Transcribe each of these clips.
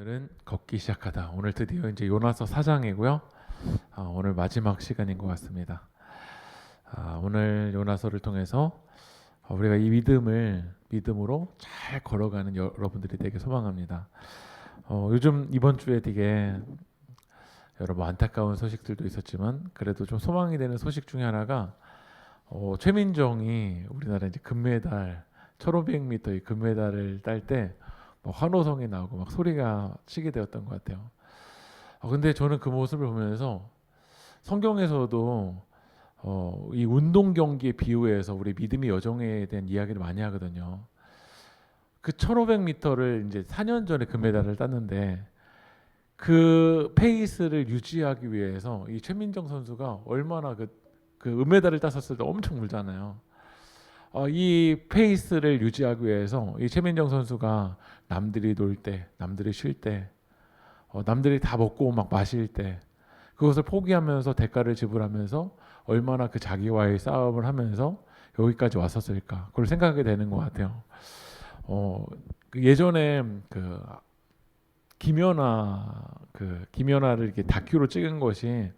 오늘은 걷기 시작하다. 오늘 드디어 이제 요나서 4장이고요. 오늘 마지막 시간인 것 같습니다. 오늘 요나서를 통해서 우리가 이 믿음으로 잘 걸어가는 여러분들이 되게 소망합니다. 요즘 이번 주에 되게 여러 안타까운 소식들도 있었지만 그래도 좀 소망이 되는 소식 중에 하나가 최민정이 우리나라 이제 금메달 1500m 금메달을 딸때 환호성이 나오고 막 소리가 치게 되었던 것 같아요. 근데 저는 그 모습을 보면서 성경에서도 이 운동 경기에 비유해서 우리 믿음의 여정에 대한 이야기를 많이 하거든요. 그 1500m를 이제 4년 전에 금메달을 땄는데 그 페이스를 유지하기 위해서 이 최민정 선수가 얼마나 그 은메달을 땄었을 때 엄청 울잖아요. 이 페이스를 유지하기 위해서 이 최민정 선수가 남들이 놀 때, 남들이 쉴 때, 남들이 다 먹고 막 마실 때 그것을 포기하면서 대가를 지불하면서 얼마나 그 자기와의 싸움을 하면서 여기까지 왔었을까 그걸 생각하게 되는 것 같아요. 예전에 김연아를 이렇게 다큐로 찍은 것이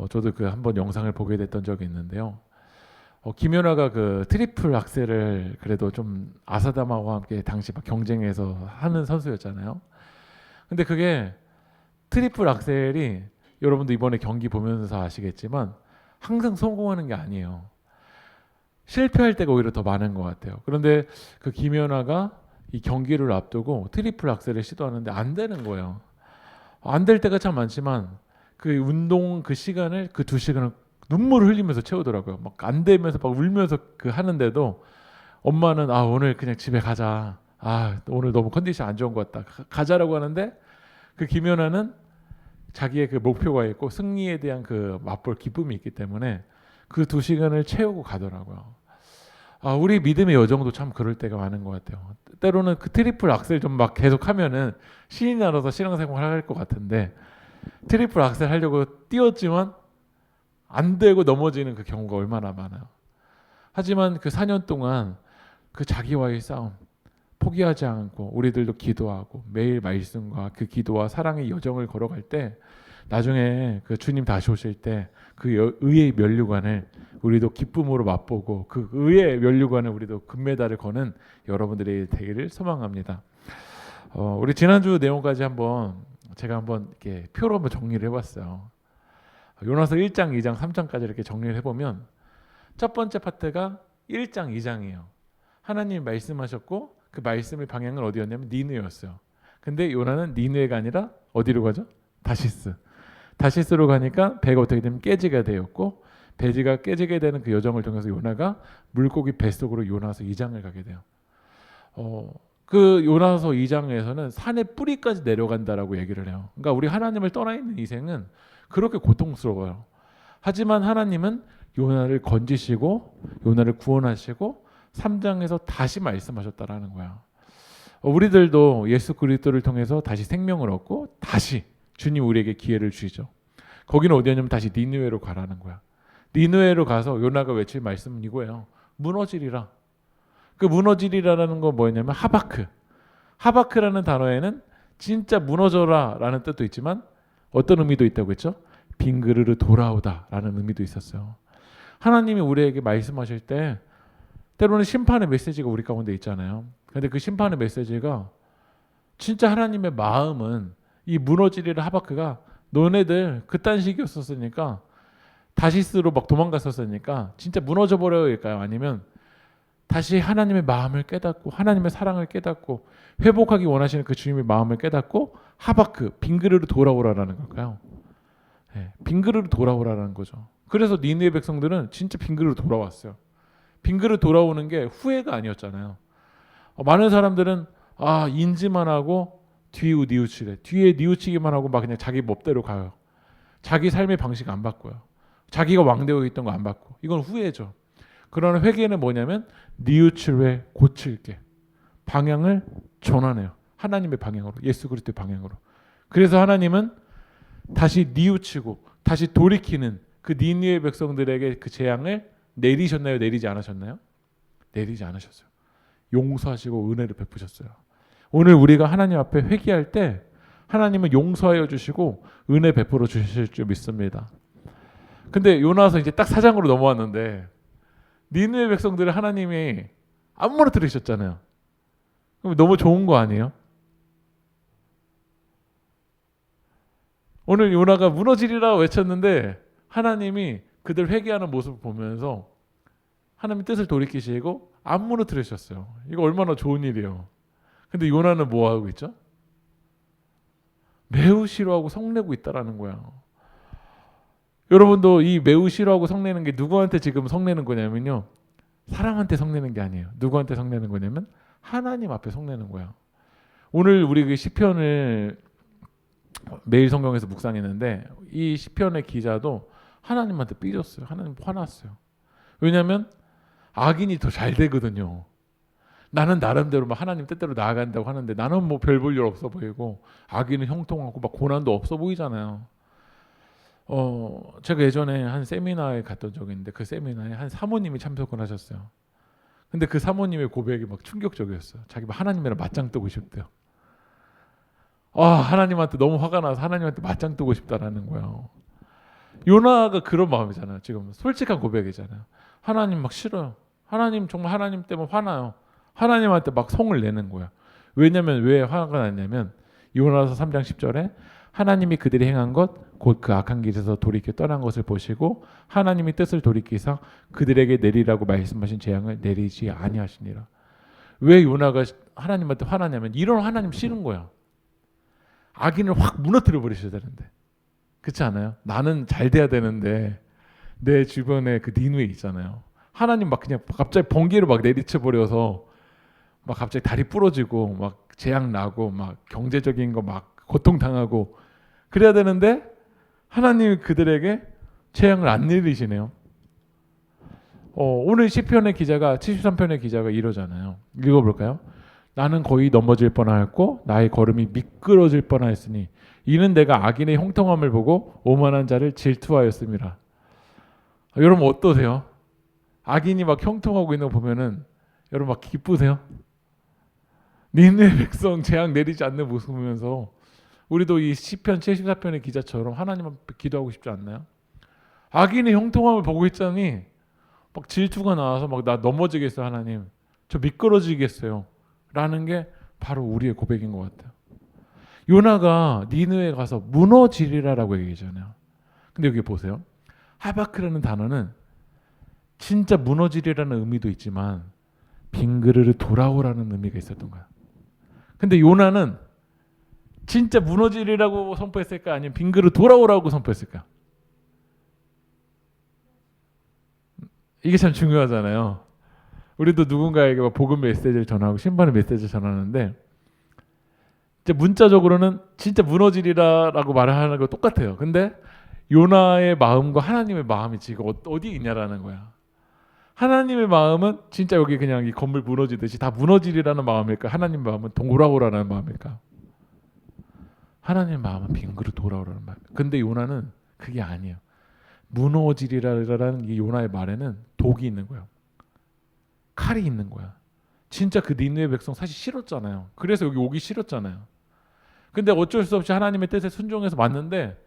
저도 그 한번 영상을 보게 됐던 적이 있는데요. 김연아가 그 트리플 악셀을 그래도 좀 아사담하고 함께 당시 막 경쟁해서 하는 선수였잖아요. 근데 그게 트리플 악셀이 여러분도 이번에 경기 보면서 아시겠지만 항상 성공하는 게 아니에요. 실패할 때가 오히려 더 많은 것 같아요. 그런데 그 김연아가 이 경기를 앞두고 트리플 악셀을 시도하는데 안 되는 거예요. 안 될 때가 참 많지만 그 운동 그 시간을 그 2시간을 눈물을 흘리면서 채우더라고요. 막 안 되면서 막 울면서 그 하는데도 엄마는 오늘 그냥 집에 가자. 오늘 너무 컨디션 안 좋은 것 같다. 가자라고 하는데 그 김연아는 자기의 그 목표가 있고 승리에 대한 그 맛볼 기쁨이 있기 때문에 그 2시간을 채우고 가더라고요. 우리 믿음의 여정도 참 그럴 때가 많은 것 같아요. 때로는 그 트리플 악셀 좀 막 계속 하면은 신이 나서 신앙생활 할 것 같은데 트리플 악셀 하려고 뛰었지만 안 되고 넘어지는 그 경우가 얼마나 많아요. 하지만 그 4년 동안 그 자기와의 싸움 포기하지 않고 우리들도 기도하고 매일 말씀과 그 기도와 사랑의 여정을 걸어갈 때 나중에 그 주님 다시 오실 때 그 의의 면류관을 우리도 기쁨으로 맛보고 그 의의 면류관을 우리도 금메달을 거는 여러분들이 되기를 소망합니다. 우리 지난주 내용까지 제가 한번 이렇게 표로 한번 정리를 해봤어요. 요나서 1장, 2장, 3장까지 이렇게 정리를 해보면 첫 번째 파트가 1장, 2장이에요. 하나님이 말씀하셨고 그 말씀의 방향은 어디였냐면 니느웨였어요. 근데 요나는 니느웨가 아니라 어디로 가죠? 다시스로 가니까 배가 어떻게 되면 깨지게 되었고 배지가 깨지게 되는 그 여정을 통해서 요나가 물고기 뱃속으로 요나서 2장을 가게 돼요. 그 요나서 2장에서는 산의 뿌리까지 내려간다라고 얘기를 해요. 그러니까 우리 하나님을 떠나 있는 인생은 그렇게 고통스러워요. 하지만 하나님은 요나를 건지시고 요나를 구원하시고 3장에서 다시 말씀하셨다라는 거야. 우리들도 예수 그리스도를 통해서 다시 생명을 얻고 다시 주님 우리에게 기회를 주시죠. 거기는 어디냐면 다시 니느웨로 가라는 거야. 니느웨로 가서 요나가 외칠 말씀은 이거예요. 무너지리라. 그 무너지리라는 건 뭐였냐면 하바크라는 단어에는 진짜 무너져라라는 뜻도 있지만 어떤 의미도 있다고 했죠? 빈 그릇으로 돌아오다라는 의미도 있었어요. 하나님이 우리에게 말씀하실 때 때로는 심판의 메시지가 우리 가운데 있잖아요. 그런데 그 심판의 메시지가 진짜 하나님의 마음은 이 무너지리라 하바크가 너네들 그딴 식이었었으니까 다시스로 막 도망갔었으니까 진짜 무너져 버려일까요? 아니면 다시 하나님의 마음을 깨닫고 하나님의 사랑을 깨닫고 회복하기 원하시는 그 주님의 마음을 깨닫고 하바크 빈그릇으로 돌아오라라는 걸까요? 빈그릇으로 돌아오라는 거죠. 그래서 니느웨 백성들은 진짜 빈그릇으로 돌아왔어요. 빈그릇 돌아오는 게 후회가 아니었잖아요. 많은 사람들은 인지만 하고 뒤에 뉘우치기만 하고 막 그냥 자기 멋대로 가요. 자기 삶의 방식 안 바꿔요. 자기가 왕되어 있던 거 안 바꿔. 이건 후회죠. 그러나 회개는 뭐냐면 뉘우칠 외 고칠 게 방향을 전환해요. 하나님의 방향으로 예수 그리스도의 방향으로. 그래서 하나님은 다시 뉘우치고 다시 돌이키는 그 니느웨 백성들에게 그 재앙을 내리셨나요? 내리지 않으셨나요? 내리지 않으셨어요. 용서하시고 은혜를 베푸셨어요. 오늘 우리가 하나님 앞에 회개할 때 하나님은 용서하여 주시고 은혜 베풀어 주실 줄 믿습니다. 근데 요나서 이제 딱 4장으로 넘어왔는데 니느웨 백성들을 하나님이 안 무너뜨리셨잖아요. 그럼 너무 좋은 거 아니에요? 오늘 요나가 무너지리라 외쳤는데 하나님이 그들 회개하는 모습을 보면서 하나님의 뜻을 돌이키시고 안 무너뜨리셨어요. 이거 얼마나 좋은 일이에요. 근데 요나는 뭐 하고 있죠? 매우 싫어하고 성내고 있다라는 거야. 여러분도 이 매우 싫어하고 성내는 게 누구한테 지금 성내는 거냐면요. 사람한테 성내는 게 아니에요. 누구한테 성내는 거냐면 하나님 앞에 성내는 거야. 오늘 우리 그 시편을 매일 성경에서 묵상했는데 이 시편의 기자도 하나님한테 삐졌어요. 하나님 화났어요. 왜냐하면 악인이 더 잘 되거든요. 나는 나름대로 막 하나님 뜻대로 나아간다고 하는데 나는 뭐 별 볼 일 없어 보이고 악인은 형통하고 막 고난도 없어 보이잖아요. 제가 예전에 한 세미나에 갔던 적이 있는데 그 세미나에 한 사모님이 참석을 하셨어요. 근데 그 사모님의 고백이 막 충격적이었어요. 자기 하나님이랑 맞짱 뜨고 싶대요. 하나님한테 너무 화가 나서 하나님한테 맞짱 뜨고 싶다라는 거예요. 요나가 그런 마음이잖아요. 지금 솔직한 고백이잖아요. 하나님 막 싫어요. 하나님 정말 하나님 때문에 화나요. 하나님한테 막 성을 내는 거야. 왜냐면 왜 화가 났냐면 요나서 3장 10절에 하나님이 그들이 행한 것 곧 그 악한 길에서 돌이켜 떠난 것을 보시고 하나님이 뜻을 돌이키사 그들에게 내리라고 말씀하신 재앙을 내리지 아니하시니라. 왜 요나가 하나님한테 화나냐면 이런 하나님 싫은 거야. 악인을 확 무너뜨려 버리셔야 되는데. 그렇지 않아요? 나는 잘 돼야 되는데 내 주변에 그 니누에 있잖아요. 하나님 막 그냥 갑자기 번개로 막 내리쳐 버려서 막 갑자기 다리 부러지고 막 재앙 나고 막 경제적인 거 막 고통 당하고 그래야 되는데 하나님이 그들에게 재앙을 안 내리시네요. 오늘 시편의 기자가 73편의 기자가 이러잖아요. 읽어볼까요? 나는 거의 넘어질 뻔하였고 나의 걸음이 미끄러질 뻔하였으니 이는 내가 악인의 형통함을 보고 오만한 자를 질투하였습니다. 여러분 어떠세요? 악인이 막 형통하고 있는 거 보면은 여러분 막 기쁘세요? 니네 백성 재앙 내리지 않는 모습 보면서 우리도 이 시편 74편의 기자처럼 하나님 앞에 기도하고 싶지 않나요? 악인의 형통함을 보고 있자니 막 질투가 나와서 막 나 넘어지겠어요. 하나님 저 미끄러지겠어요 라는 게 바로 우리의 고백인 것 같아요. 요나가 니느웨에 가서 무너지리라라고 얘기하잖아요. 근데 여기 보세요. 하바크라는 단어는 진짜 무너지리라는 의미도 있지만 빈 그릇으로 돌아오라는 의미가 있었던 거야. 근데 요나는 진짜 무너지리라고 선포했을까 아니면 빈 그릇 돌아오라고 선포했을까? 이게 참 중요하잖아요. 우리도 누군가에게 복음 메시지를 전하고 신방의 메시지를 전하는데 이제 문자적으로는 진짜 무너지리라라고 말하는 거 똑같아요. 근데 요나의 마음과 하나님의 마음이 지금 어디 있냐라는 거야. 하나님의 마음은 진짜 여기 그냥 이 건물 무너지듯이 다 무너지리라는 마음일까? 하나님 마음은 돌아오라는 마음일까? 하나님의 마음은 빈 그릇 돌아오라는 마음. 근데 요나는 그게 아니에요. 무너지리라는 이 요나의 말에는 독이 있는 거예요. 칼이 있는 거야. 진짜 그 니느웨 백성 사실 싫었잖아요. 그래서 여기 오기 싫었잖아요. 근데 어쩔 수 없이 하나님의 뜻에 순종해서 왔는데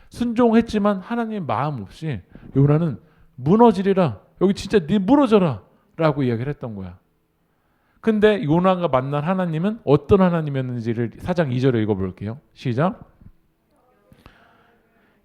순종했지만 하나님의 마음 없이 요나는 무너지리라. 여기 진짜 네 무너져라 라고 이야기를 했던 거야. 근데 요나가 만난 하나님은 어떤 하나님이었는지를 4장 2절에 읽어볼게요. 시작.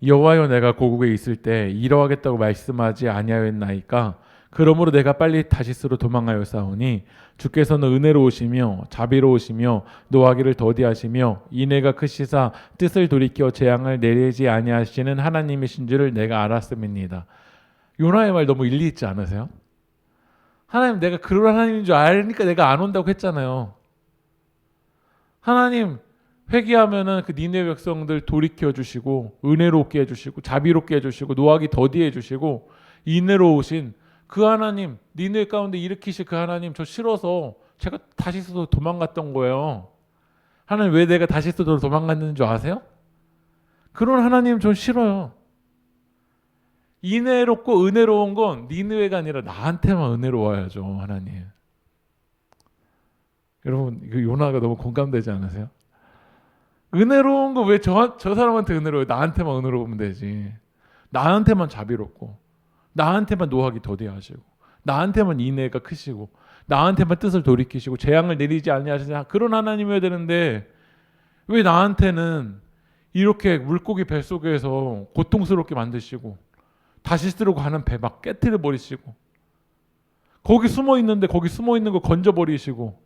여호와여 내가 고국에 있을 때 이러하겠다고 말씀하지 아니하였나이까 그러므로 내가 빨리 다시스로 도망하여 싸우니 주께서는 은혜로우시며 자비로우시며 노하기를 더디하시며 인애가 크시사 뜻을 돌이켜 재앙을 내리지 아니하시는 하나님이신 줄을 내가 알았음이니이다. 요나의 말 너무 일리 있지 않으세요? 하나님 내가 그런 하나님인 줄 아니까 내가 안 온다고 했잖아요. 하나님 회개하면은 그 니네 백성들 돌이켜 주시고 은혜롭게 해주시고 자비롭게 해주시고 노하기 더디해 주시고 인애로우신 그 하나님 니네 가운데 일으키실 그 하나님 저 싫어서 제가 다시스로 도망갔던 거예요. 하나님 왜 내가 다시스로 도망갔는 줄 아세요? 그런 하나님 전 싫어요. 인애롭고 은혜로운 건 니느웨가 아니라 나한테만 은혜로워야죠. 하나님. 여러분 이거 요나가 너무 공감되지 않으세요? 은혜로운 거 왜 저 사람한테 은혜로워요? 나한테만 은혜로우면 되지. 나한테만 자비롭고, 나한테만 노하기 더디하시고, 나한테만 인애가 크시고, 나한테만 뜻을 돌이키시고 재앙을 내리지 아니하시는 그런 하나님이어야 되는데, 왜 나한테는 이렇게 물고기 뱃속에서 고통스럽게 만드시고 다시스로 가는 배 막 깨트려 버리시고, 거기 숨어 있는데 거기 숨어 있는 거 건져 버리시고,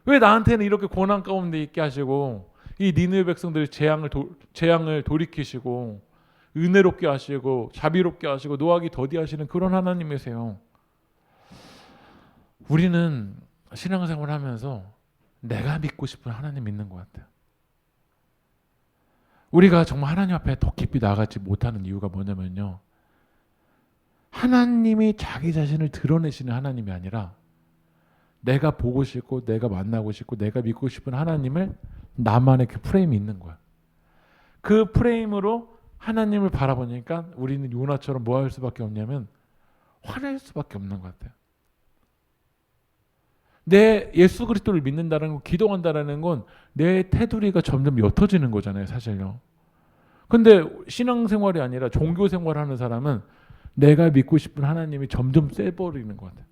왜 나한테는 이렇게 고난 가운데 있게 하시고 이 니느웨 백성들의 재앙을 돌이키시고 은혜롭게 하시고 자비롭게 하시고 노하기 더디하시는 그런 하나님이세요. 우리는 신앙생활을 하면서 내가 믿고 싶은 하나님 믿는 것 같아요. 우리가 정말 하나님 앞에 더 깊이 나가지 못하는 이유가 뭐냐면요, 하나님이 자기 자신을 드러내시는 하나님이 아니라 내가 보고 싶고 내가 만나고 싶고 내가 믿고 싶은 하나님을 나만의 그 프레임이 있는 거야. 그 프레임으로 하나님을 바라보니까 우리는 요나처럼 뭐 할 수밖에 없냐면 화낼 수밖에 없는 것 같아요. 내 예수 그리스도를 믿는다는 건, 기도한다는 건 내 테두리가 점점 옅어지는 거잖아요, 사실요. 근데 신앙생활이 아니라 종교생활하는 사람은 내가 믿고 싶은 하나님이 점점 세버리는 것 같아요.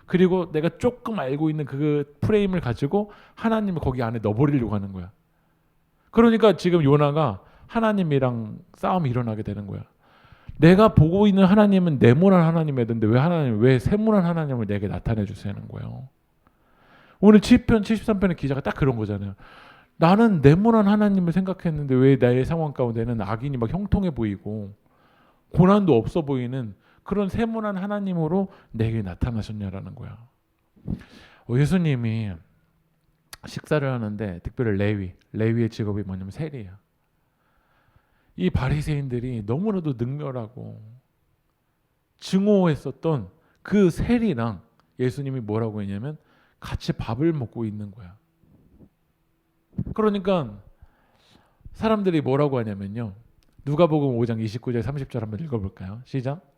그리고 내가 조금 알고 있는 그 프레임을 가지고 하나님을 거기 안에 넣어버리려고 하는 거야. 그러니까 지금 요나가 하나님이랑 싸움이 일어나게 되는 거야. 내가 보고 있는 하나님은 네모난 하나님이었는데 왜 세모난 하나님을 내게 나타내 주시는 거예요. 오늘 7편 73편의 기자가 딱 그런 거잖아요. 나는 네모난 하나님을 생각했는데 왜 나의 상황 가운데는 악인이 막 형통해 보이고 고난도 없어 보이는 그런 세모난 하나님으로 내게 나타나셨냐라는 거야. 예수님이 식사를 하는데 특별히 레위의 직업이 뭐냐면 세리야. 이 바리새인들이 너무나도 능멸하고 증오했었던 그 세리랑 예수님이 뭐라고 했냐면 같이 밥을 먹고 있는 거야. 그러니까 사람들이 뭐라고 하냐면요, 누가복음 5장 29절 30절 한번 읽어볼까요? 시작.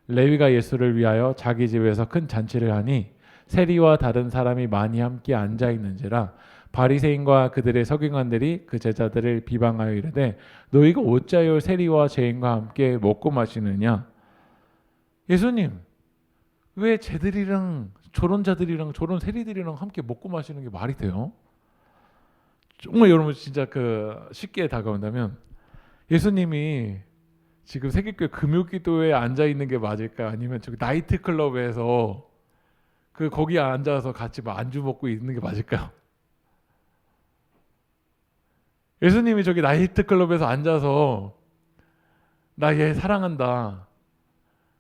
레위가 예수를 위하여 자기 집에서 큰 잔치를 하니 세리와 다른 사람이 많이 함께 앉아 있는지라 바리새인과 그들의 서기관들이 그 제자들을 비방하여 이르되 너희가 어찌하여 세리와 죄인과 함께 먹고 마시느냐. 예수님, 왜 쟤들이랑 저런 자들이랑 저런 세리들이랑 함께 먹고 마시는 게 말이 돼요? 정말 여러분 진짜 쉽게 다가온다면 예수님이 지금 세계교회 금요기도에 앉아 있는 게 맞을까, 아니면 저기 나이트 클럽에서 거기 앉아서 같이 막 안주 먹고 있는 게 맞을까요? 예수님이 저기 나이트 클럽에서 앉아서 나 얘 사랑한다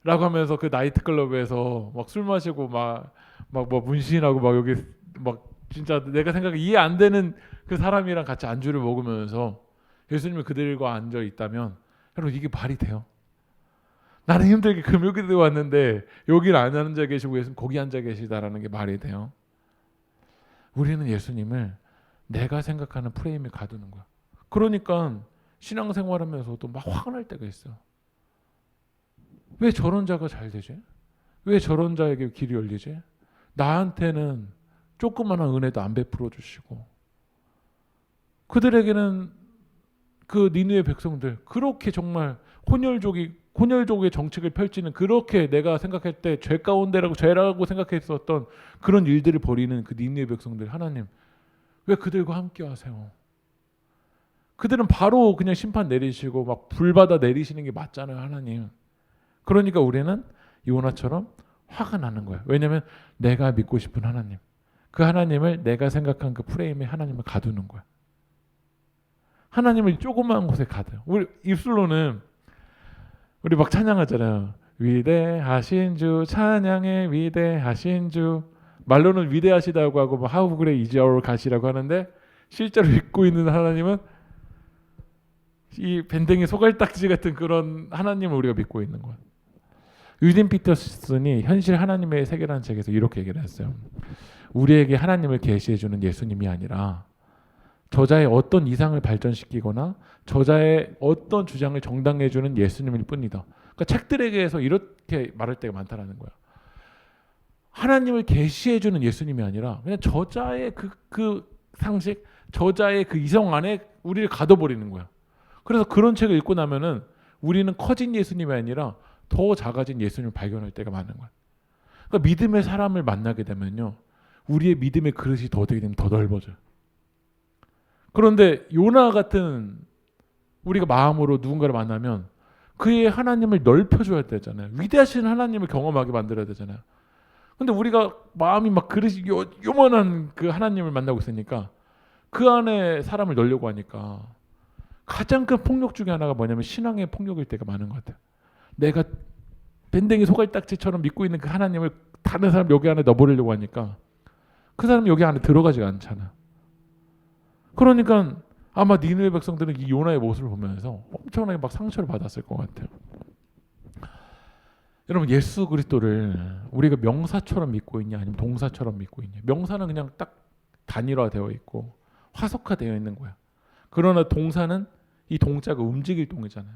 라고 하면서 그 나이트 클럽에서 막 술 마시고 막 뭐 문신하고 막 여기 막 진짜 내가 생각에 이해 안 되는 그 사람이랑 같이 안주를 먹으면서 예수님이 그들과 앉아 있다면, 여러분 이게 말이 돼요? 나는 힘들게 금요기도에 왔는데 여기를 안 앉아 계시고 예수님 거기 앉아 계시다라는 게 말이 돼요? 우리는 예수님을 내가 생각하는 프레임에 가두는 거야. 그러니까 신앙생활하면서도 막 화가 날 때가 있어. 왜 저런 자가 잘 되지? 왜 저런 자에게 길이 열리지? 나한테는 조그마한 은혜도 안 베풀어 주시고, 그들에게는 그 니느웨 백성들 그렇게 정말 혼혈족의 정책을 펼치는, 그렇게 내가 생각할 때 죄 가운데라고 죄라고 생각했었던 그런 일들을 벌이는 그 니느웨 백성들, 하나님 왜 그들과 함께 하세요? 그들은 바로 그냥 심판 내리시고 막 불받아 내리시는 게 맞잖아요, 하나님. 그러니까 우리는 요나처럼 화가 나는 거예요. 왜냐하면 내가 믿고 싶은 하나님, 그 하나님을 내가 생각한 그 프레임에 하나님을 가두는 거야. 하나님을 조그마한 곳에 가둬요. 우리 입술로는 우리 막 찬양하잖아요. 위대하신 주, 찬양의 위대하신 주. 말로는 위대하시다고 하고 뭐 How great is our God이라고 하는데, 실제로 믿고 있는 하나님은 이 밴댕이 소갈딱지 같은 그런 하나님을 우리가 믿고 있는 거예요. 유딘 피터슨이 현실 하나님의 세계라는 책에서 이렇게 얘기를 했어요. 우리에게 하나님을 계시해 주는 예수님이 아니라 저자의 어떤 이상을 발전시키거나 저자의 어떤 주장을 정당해 주는 예수님일 뿐이다. 그러니까 책들에게서 이렇게 말할 때가 많다라는 거야. 하나님을 계시해 주는 예수님이 아니라 그냥 저자의 그 상식, 저자의 그 이성 안에 우리를 가둬버리는 거야. 그래서 그런 책을 읽고 나면은 우리는 커진 예수님이 아니라 더 작아진 예수님을 발견할 때가 많은 거야. 그러니까 믿음의 사람을 만나게 되면요, 우리의 믿음의 그릇이 더 되게 되면 더 넓어져요. 그런데 요나 같은 우리가 마음으로 누군가를 만나면 그의 하나님을 넓혀줘야 되잖아요. 위대하신 하나님을 경험하게 만들어야 되잖아요. 근데 우리가 마음이 막 그릇이 요만한 그 하나님을 만나고 있으니까 그 안에 사람을 넣으려고 하니까 가장 큰 폭력 중에 하나가 뭐냐면 신앙의 폭력일 때가 많은 것 같아요. 내가 밴댕이 소갈딱지처럼 믿고 있는 그 하나님을 다른 사람 여기 안에 넣어버리려고 하니까 그 사람이 여기 안에 들어가지가 않잖아. 그러니까 아마 니느웨 백성들은 이 요나의 모습을 보면서 엄청나게 막 상처를 받았을 것 같아요. 여러분, 예수 그리스도를 우리가 명사처럼 믿고 있냐 아니면 동사처럼 믿고 있냐. 명사는 그냥 딱 단일화되어 있고 화석화되어 있는 거야. 그러나 동사는 이 동자가 움직일 동이잖아요.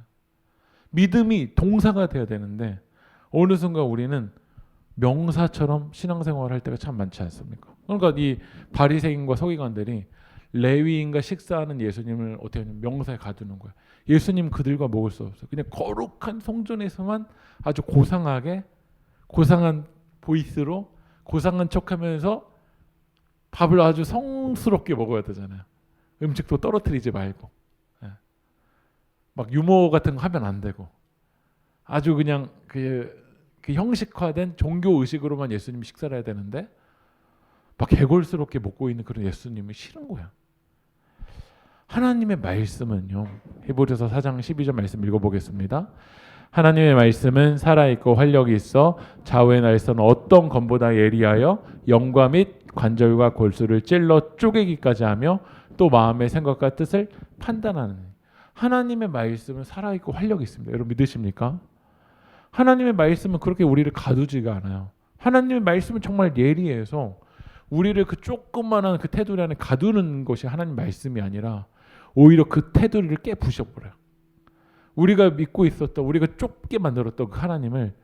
믿음이 동사가 돼야 되는데 어느 순간 우리는 명사처럼 신앙생활을 할 때가 참 많지 않습니까? 그러니까 이 바리새인과 서기관들이 레위인과 식사하는 예수님을 어떻게 하냐면 명사에 가두는 거야. 예수님 그들과 먹을 수 없어. 그냥 거룩한 성전에서만 아주 고상하게, 고상한 보이스로 고상한 척하면서 밥을 아주 성스럽게 먹어야 되잖아요. 음식도 떨어뜨리지 말고, 막 유머 같은 거 하면 안 되고, 아주 그냥 그 형식화된 종교 의식으로만 예수님이 식사를 해야 되는데 막 개걸스럽게 먹고 있는 그런 예수님이 싫은 거야. 하나님의 말씀은요, 히브리서 4장 12절 말씀 읽어보겠습니다. 하나님의 말씀은 살아있고 활력이 있어 좌우의 날선 어떤 검보다 예리하여 영과 및 관절과 골수를 찔러 쪼개기까지 하며 또 마음의 생각과 뜻을 판단하는. 하나님의 말씀은 살아있고 활력이 있습니다. 여러분 믿으십니까? 하나님의 말씀은 그렇게 우리를 가두지가 않아요. 하나님의 말씀은 정말 예리해서 우리를 그 조그만한 그 테두리 안에 가두는 것이 하나님 말씀이 아니라 오히려 그 테두리를 깨부셔버려요. 우리가 믿고 있었던, 우리가 좁게 만들었던 그 하나님을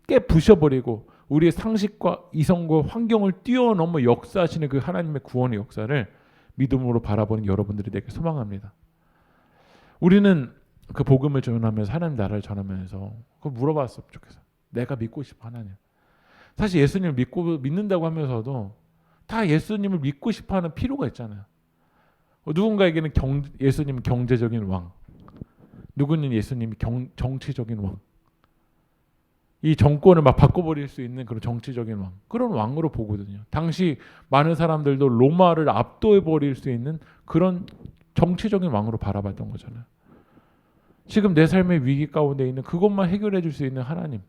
깨부셔버리고 우리의 상식과 이성과 환경을 뛰어넘어 역사하시는 그 하나님의 구원의 역사를 믿음으로 바라보는 여러분들이 되길 소망합니다. 우리는 그 복음을 전하면서 하나님 나라를 전하면서 그거 물어봤으면 좋겠어요. 내가 믿고 싶어 하나님. 사실 예수님을 믿는다고 하면서도 다 예수님을 믿고 싶어하는 필요가 있잖아요. 누군가에게는 예수님은 경제적인 왕, 누구는 예수님이 정치적인 왕, 이 정권을 막 바꿔버릴 수 있는 그런 정치적인 왕, 그런 왕으로 보거든요. 당시 많은 사람들도 로마를 압도해버릴 수 있는 그런 정치적인 왕으로 바라봤던 거잖아요. 지금 내 삶의 위기 가운데 있는 그것만 해결해 줄 수 있는 하나님,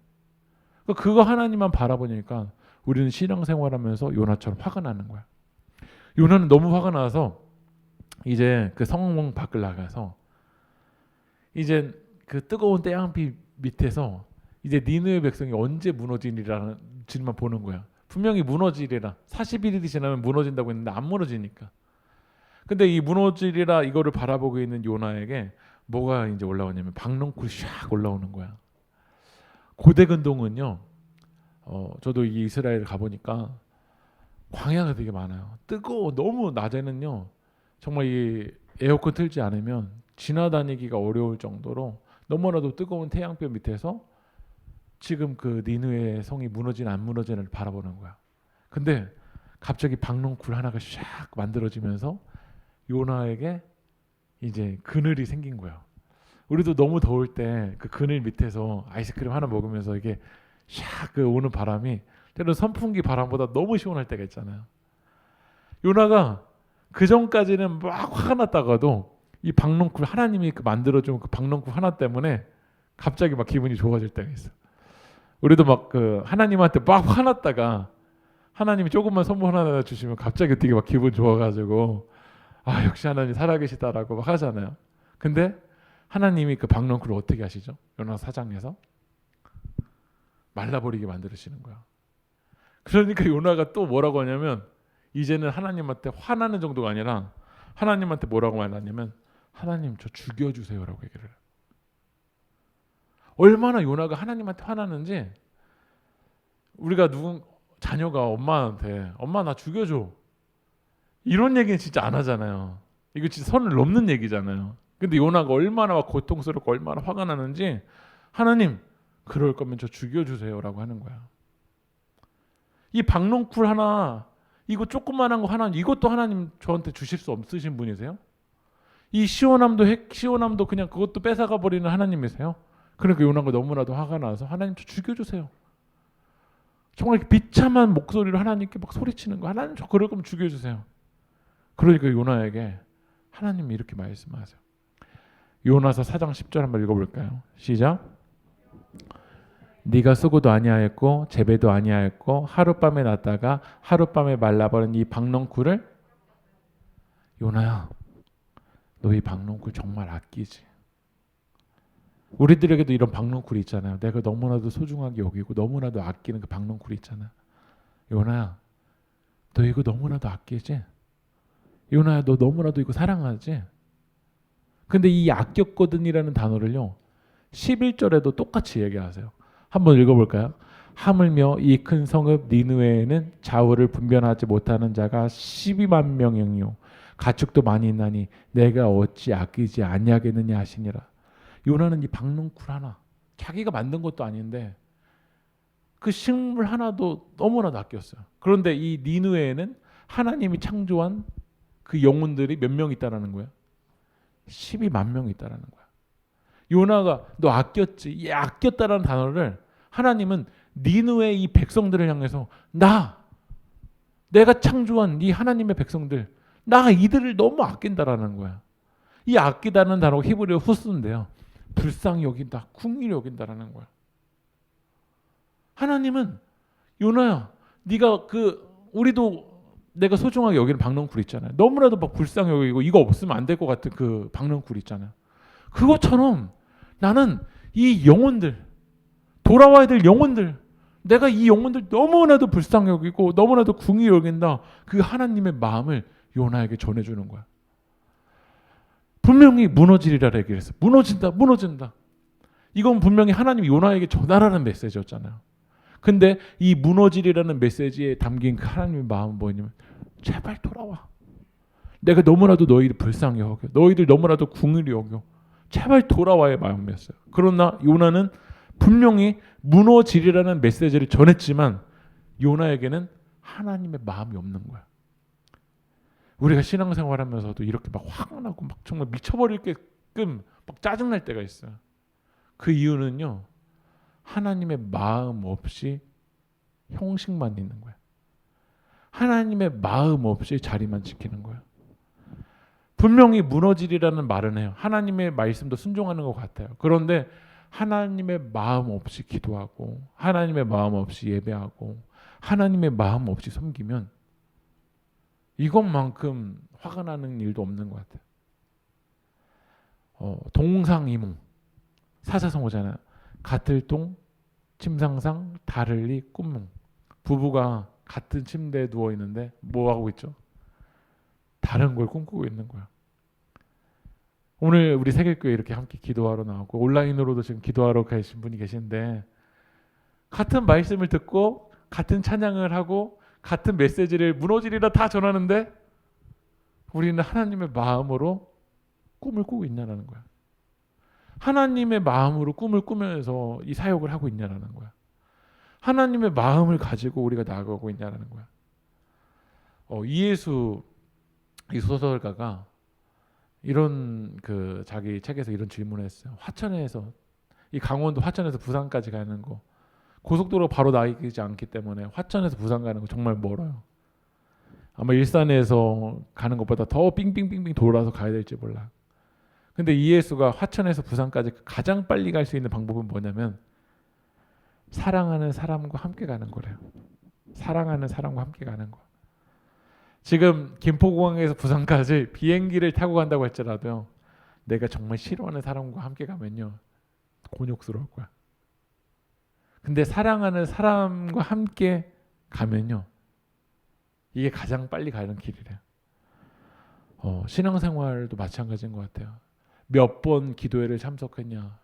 그거 하나님만 바라보니까 우리는 신앙생활하면서 요나처럼 화가 나는 거야. 요나는 너무 화가 나서 이제 그 성문 밖을 나가서 이제 그 뜨거운 태양빛 밑에서 이제 니느웨 백성이 언제 무너지리라는 질만 보는 거야. 분명히 무너지리라. 41일이 지나면 무너진다고 했는데 안 무너지니까. 근데 이 무너지리라 이거를 바라보고 있는 요나에게 뭐가 이제 올라오냐면 박넝쿨이 샥 올라오는 거야. 고대 근동은요. 저도 이 이스라엘 가보니까 광야가 되게 많아요. 뜨거워. 너무 낮에는요. 정말 이 에어컨 틀지 않으면 지나다니기가 어려울 정도로 너무나도 뜨거운 태양볕 밑에서 지금 그 니느웨 성이 무너지나 안 무너지나를 바라보는 거야. 근데 갑자기 박넝쿨 하나가 샥 만들어지면서 요나에게 이제 그늘이 생긴 거야. 우리도 너무 더울 때 그 그늘 밑에서 아이스크림 하나 먹으면서 이게 샥 그 오는 바람이 때로는 선풍기 바람보다 너무 시원할 때가 있잖아요. 요나가 그 전까지는 막 화가 났다가도 이 박넝쿨 하나님이 그 만들어준 그 박넝쿨 하나 때문에 갑자기 막 기분이 좋아질 때가 있어. 우리도 막 그 하나님한테 막 화났다가 하나님이 조금만 선물 하나 주시면 갑자기 되게 막 기분 좋아가지고 아 역시 하나님 살아계시다라고 막 하잖아요. 근데 하나님이 그 박넝쿨을 어떻게 하시죠? 요나 4장에서 말라버리게 만들으시는 거야. 그러니까 요나가 또 뭐라고 하냐면 이제는 하나님한테 화나는 정도가 아니라 하나님한테 뭐라고 말하냐면 하나님 저 죽여주세요라고 얘기를 해요. 얼마나 요나가 하나님한테 화나는지 우리가 자녀가 엄마한테 엄마 나 죽여줘 이런 얘기는 진짜 안 하잖아요. 이거 진짜 선을 넘는 얘기잖아요. 근데 요나가 얼마나 막 고통스럽고 얼마나 화가 나는지 하나님 그럴 거면 저 죽여주세요라고 하는 거야. 이 박농쿨 하나 이거 조그만한 거 하나 이것도 하나님 저한테 주실 수 없으신 분이세요? 이 시원함도 그냥 그것도 뺏어가 버리는 하나님이세요? 그러니까 요나가 너무나도 화가 나서 하나님 저 죽여주세요. 정말 비참한 목소리로 하나님께 막 소리치는 거. 하나님 저 그럴 거면 죽여주세요. 그러니까 요나에게 하나님이 이렇게 말씀하세요. 요나서 4장 10절 한번 읽어볼까요? 시작. 네가 수고도 아니하였고 재배도 아니하였고 하룻밤에 났다가 하룻밤에 말라버린 이 박농쿨을 요나야 너 이 박농쿨 정말 아끼지. 우리들에게도 이런 박농쿨이 있잖아요. 내가 너무나도 소중하게 여기고 너무나도 아끼는 그 박농쿨이 있잖아. 요나야 너 이거 너무나도 아끼지? 요나야 너 너무나도 이거 사랑하지? 근데 이 아꼈거든이라는 단어를요 11절에도 똑같이 얘기하세요. 한번 읽어볼까요? 하물며 이 큰 성읍 니느웨에는 좌우를 분별하지 못하는 자가 12만 명이요 가축도 많이 있나니 내가 어찌 아끼지 아니하겠느냐 하시니라. 요나는 이 박농쿨 하나 자기가 만든 것도 아닌데 그 식물 하나도 너무나도 아꼈어요. 그런데 이 니느웨에는 하나님이 창조한 그 영혼들이 몇 명 있다라는 거야? 12만 명 있다라는 거야. 요나가 너 아꼈지? 이 아꼈다라는 단어를 하나님은 니느웨 이 백성들을 향해서 내가 창조한 이 하나님의 백성들 나 이들을 너무 아낀다라는 거야. 이 아끼다는 단어가 히브리어 후스인데요. 불쌍히 여긴다, 궁일이 여긴다라는 거야. 하나님은 요나야, 네가 우리도 내가 소중하게 여기는 박농쿨 있잖아요. 너무나도 막 불쌍히 여기고 이거 없으면 안 될 것 같은 그 박농쿨 있잖아요. 그것처럼 나는 이 영혼들 돌아와야 될 영혼들 내가 이 영혼들 너무나도 불쌍히 여기고 너무나도 궁히 여긴다. 그 하나님의 마음을 요나에게 전해주는 거야. 분명히 무너지리라 얘기를 했어. 무너진다. 이건 분명히 하나님이 요나에게 전하라는 메시지였잖아요. 근데 이 무너지리라는 메시지에 담긴 그 하나님의 마음은 뭐냐면 제발 돌아와. 내가 너무나도 너희를 불쌍히 여겨. 너희들 너무나도 궁일이 여겨. 제발 돌아와의 마음이었어요. 그러나 요나는 분명히 무너지리라는 메시지를 전했지만 요나에게는 하나님의 마음이 없는 거야. 우리가 신앙생활하면서도 이렇게 막 화가 나고 막 정말 미쳐버릴게끔 막 짜증날 때가 있어요. 그 이유는요. 하나님의 마음 없이 형식만 있는 거야. 하나님의 마음 없이 자리만 지키는 거야. 분명히 무너지리라는 말은 해요. 하나님의 말씀도 순종하는 것 같아요. 그런데 하나님의 마음 없이 기도하고 하나님의 마음 없이 예배하고 하나님의 마음 없이 섬기면 이것만큼 화가 나는 일도 없는 것 같아요. 동상이몽 사자성어잖아요. 가틀동, 침상상, 다를리, 꿈몽. 부부가 같은 침대에 누워 있는데 뭐 하고 있죠? 다른 걸 꿈꾸고 있는 거야. 오늘 우리 세계교회 이렇게 함께 기도하러 나오고 온라인으로도 지금 기도하러 계신 분이 계신데 같은 말씀을 듣고 같은 찬양을 하고 같은 메시지를 무너지리라 다 전하는데 우리는 하나님의 마음으로 꿈을 꾸고 있냐라는 거야. 하나님의 마음으로 꿈을 꾸면서 이 사역을 하고 있냐라는 거야. 하나님의 마음을 가지고 우리가 나아가고 있냐라는 거야. 이예수 이 소설가가 이런 자기 책에서 이런 질문을 했어요. 화천에서 이 강원도 화천에서 부산까지 가는 거 고속도로 바로 나가지 않기 때문에 화천에서 부산 가는 거 정말 멀어요. 아마 일산에서 가는 것보다 더 빙빙빙빙 돌아서 가야 될지 몰라. 근데 이예수가 화천에서 부산까지 가장 빨리 갈 수 있는 방법은 뭐냐면 사랑하는 사람과 함께 가는 거래요. 사랑하는 사람과 함께 가는 거. 지금 김포공항에서 부산까지 비행기를 타고 간다고 할지라도요. 내가 정말 싫어하는 사람과 함께 가면요. 곤욕스러울 거야. 근데 사랑하는 사람과 함께 가면요. 이게 가장 빨리 가는 길이래요. 신앙생활도 마찬가지인 것 같아요. 몇 번 기도회를 참석했냐.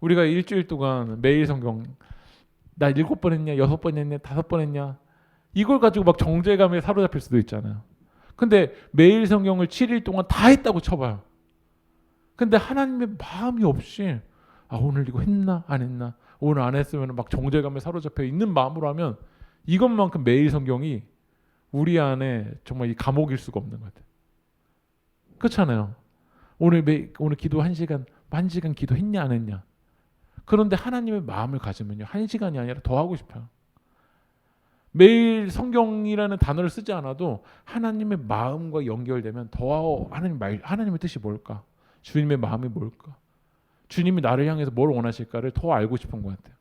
우리가 일주일 동안 매일 성경 나 7번 했냐 6번 했냐 5번 했냐 이걸 가지고 막 정죄감에 사로잡힐 수도 있잖아요. 근데 매일 성경을 7일 동안 다 했다고 쳐봐요. 근데 하나님의 마음이 없이 오늘 이거 했나 안 했나, 오늘 안 했으면 막 정죄감에 사로잡혀 있는 마음으로 하면 이것만큼 매일 성경이 우리 안에 정말 이 감옥일 수가 없는 것 같아요. 그렇잖아요. 오늘 기도 1시간 기도했냐 안 했냐. 그런데 하나님의 마음을 가지면요, 1시간이 아니라 더 하고 싶어요. 매일 성경이라는 단어를 쓰지 않아도 하나님의 마음과 연결되면 더 하나님의 뜻이 뭘까? 주님의 마음이 뭘까? 주님이 나를 향해서 뭘 원하실까를 더 알고 싶은 것 같아요.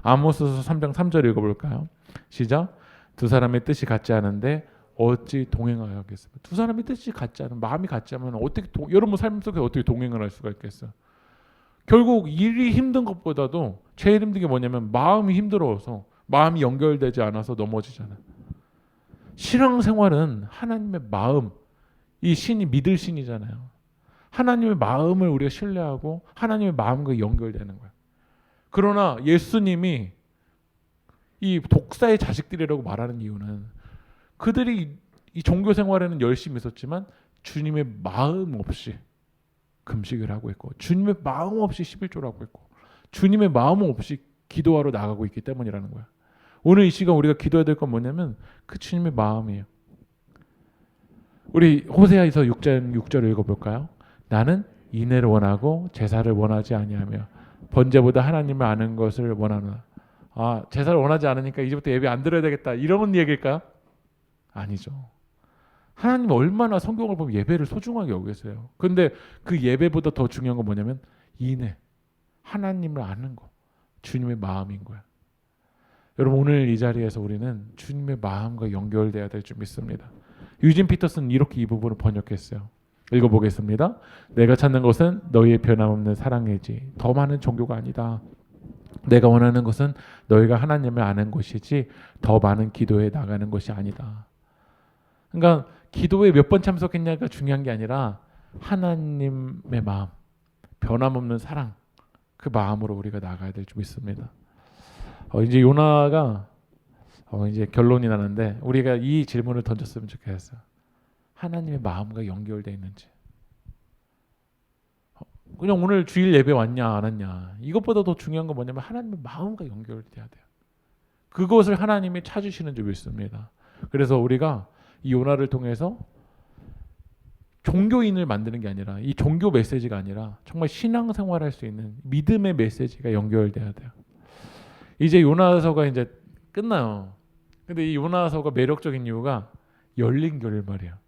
아모스서 3장 3절 읽어볼까요? 시작. 두 사람의 뜻이 같지 않은데 어찌 동행하겠습니까? 두 사람의 뜻이 같지 않은, 마음이 같지 않으면 어떻게 여러분 삶 속에 어떻게 동행을 할 수가 있겠어요? 결국 일이 힘든 것보다도 제일 힘든 게 뭐냐면 마음이 힘들어서, 마음이 연결되지 않아서 넘어지잖아요. 신앙생활은 하나님의 마음, 이 신이 믿을 신이잖아요. 하나님의 마음을 우리가 신뢰하고 하나님의 마음과 연결되는 거예요. 그러나 예수님이 이 독사의 자식들이라고 말하는 이유는 그들이 이 종교 생활에는 열심히 있었지만 주님의 마음 없이 금식을 하고 있고, 주님의 마음 없이 11조를 하고 있고, 주님의 마음 없이 기도하러 나가고 있기 때문이라는 거야. 오늘 이 시간 우리가 기도해야 될 건 뭐냐면 그 주님의 마음이에요. 우리 호세아에서 6장 6절을 읽어볼까요? 나는 인애를 원하고 제사를 원하지 아니하며 번제보다 하나님을 아는 것을 원하노라. 제사를 원하지 않으니까 이제부터 예배 안 드려야 되겠다, 이런 얘기일까요? 아니죠. 하나님 얼마나 성경을 보면 예배를 소중하게 여기세요. 그런데 그 예배보다 더 중요한 건 뭐냐면 인애, 하나님을 아는 거, 주님의 마음인 거야. 여러분, 오늘 이 자리에서 우리는 주님의 마음과 연결돼야 될 줄 믿습니다. 유진 피터슨은 이렇게 이 부분을 번역했어요. 읽어보겠습니다. 내가 찾는 것은 너희의 변함없는 사랑이지 더 많은 종교가 아니다. 내가 원하는 것은 너희가 하나님을 아는 것이지 더 많은 기도에 나가는 것이 아니다. 그러니까 기도에 몇 번 참석했냐가 중요한 게 아니라 하나님의 마음, 변함없는 사랑, 그 마음으로 우리가 나가야 될 줄 믿습니다. 이제 요나가 이제 결론이 나는데 우리가 이 질문을 던졌으면 좋겠어요. 하나님의 마음과 연결되어 있는지. 그냥 오늘 주일 예배 왔냐 안 왔냐, 이것보다 더 중요한 건 뭐냐면 하나님의 마음과 연결돼야 돼요. 그것을 하나님이 찾으시는 줄 믿습니다. 그래서 우리가 이 요나를 통해서 종교인을 만드는 게 아니라, 이 종교 메시지가 아니라 정말 신앙생활할 수 있는 믿음의 메시지가 연결돼야 돼요. 이제 요나서가 이제 끝나요. 근데 이 요나서가 매력적인 이유가 열린 결말이야.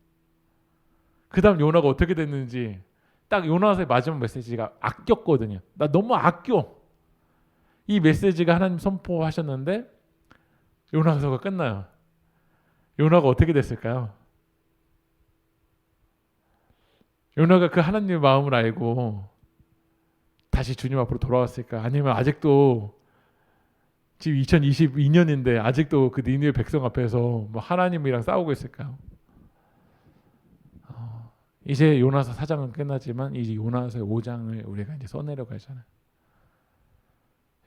그 다음 요나가 어떻게 됐는지, 딱 요나서의 마지막 메시지가 아꼈거든요. 나 너무 아껴. 이 메시지가 하나님 선포하셨는데 요나서가 끝나요. 요나가 어떻게 됐을까요? 요나가 그 하나님의 마음을 알고 다시 주님 앞으로 돌아왔을까? 아니면 아직도 지금 2022년인데 아직도 그 니느웨 백성 앞에서 뭐 하나님이랑 싸우고 있을까요? 이제 요나서 4장은 끝나지만 이제 요나서 5장을 우리가 이제 써내려가잖아요.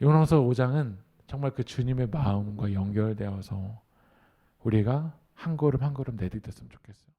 요나서 5장은 정말 그 주님의 마음과 연결되어서 우리가 한 걸음 한 걸음 내딛었으면 좋겠어요.